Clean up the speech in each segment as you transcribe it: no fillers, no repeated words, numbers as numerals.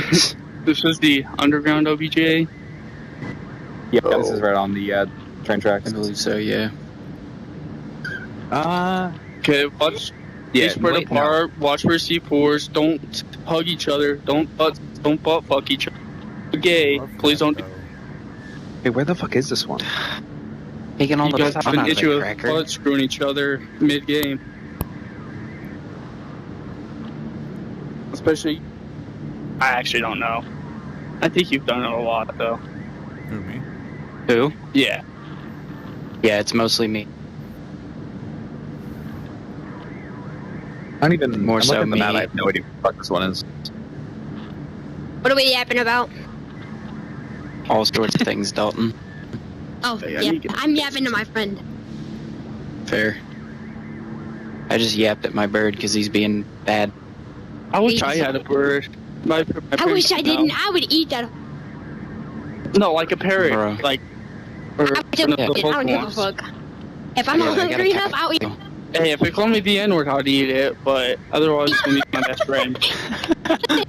This is the underground OBJ. Yeah, this is right on the train tracks. I believe so, yeah. Okay, watch. Yeah, Be spread apart. No. Watch for C4s. Don't hug each other. Don't butt fuck each other. Gay. Please don't. Hey, where the fuck is this one? Taking all you the guys have fun an out of issue it, with cracker. butt screwing each other mid game. Especially, I actually don't know. I think you've done it a lot though. Who, me? Who? Yeah. Yeah, it's mostly me. I don't even More I'm so looking at the map, me. I have no idea what the fuck this one is. What are we yapping about? All sorts of things, Dalton. Oh, yeah. I'm yapping to my friend. Fair. I just yapped at my bird because he's being bad. I wish I had a bird. My I wish I didn't. I would eat that. No, like a parrot. Bro. Like. Or I don't give a fuck. If I'm Yeah, I got hungry a enough, I'll eat. Hey, if it called me the N-word, I'd eat it, but otherwise, it's gonna be my best friend.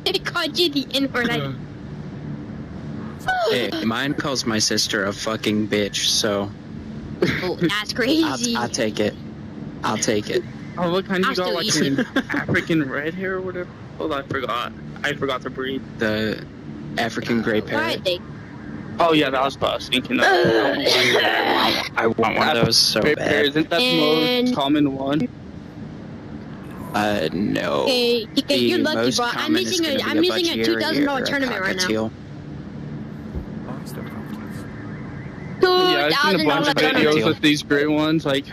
It called you the N-word. Hey, mine calls my sister a fucking bitch, so Oh, that's crazy. I'll take it. I'll take it. Oh, look, honey, you got I'll like still an African red hair or whatever. Oh, I forgot. I forgot the breed. The African gray Why parrot. they? Oh, yeah, that was what I was thinking of. I want one of those so Gray parrot, bad. isn't that the most common one? No. Okay, The you're lucky, most bro. I'm common is missing gonna a be $2,000 budgieri or a tournament right now. cockatiel. Oh, he's still confident. Yeah, I've seen a bunch of $2,000 videos tournament. with these gray ones, like,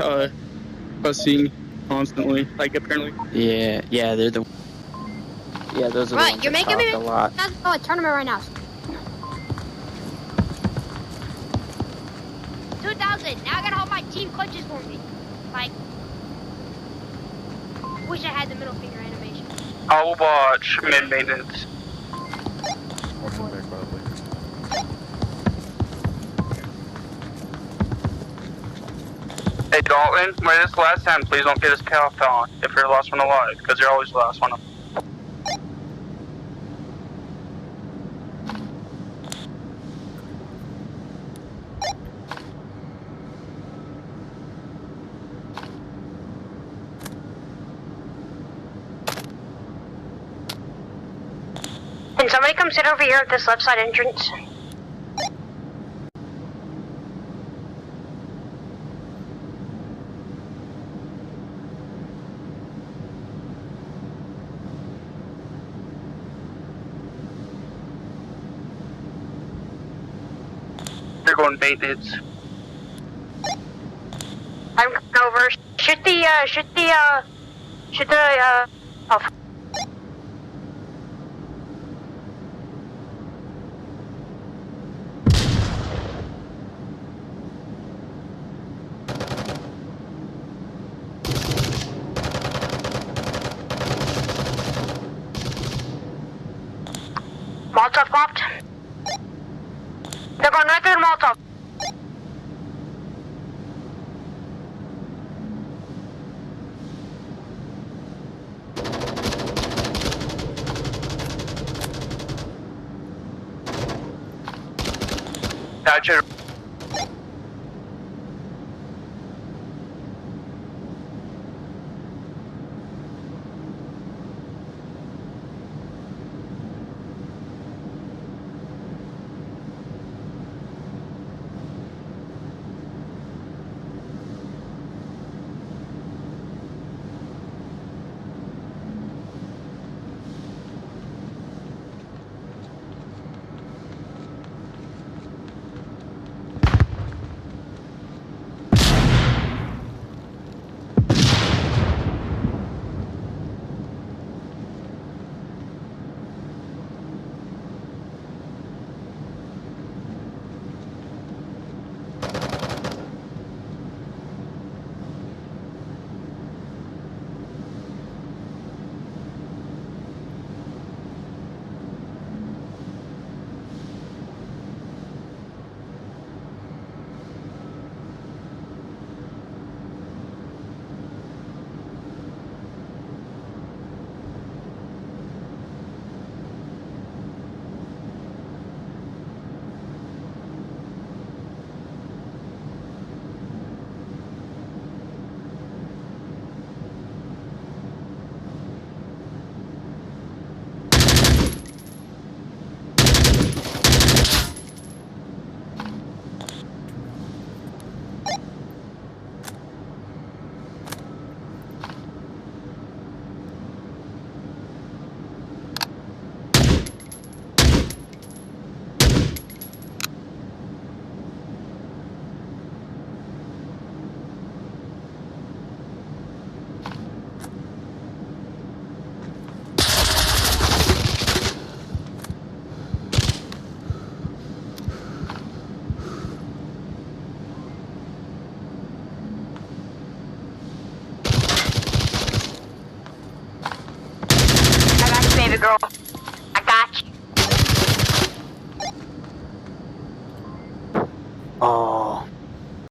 fussing constantly. Like, apparently. Yeah, they're the. Yeah, those are Right, the ones you're that making me talk a lot. $2,000 tournament right now. 2,000. Now I gotta hope my team clutches for me. Like, wish I had the middle finger animation. I will watch mid-maintenance. Walking back by the blink. Hey, Dalton, where this last time, please don't get us coughed on if you're the last one alive, because you're always the last one. Can somebody come sit over here at this left side entrance? They're going maintenance. I'm coming over. Shoot the, oh. Molotov popped. They're going right through the Molotov. Gotcha. girl.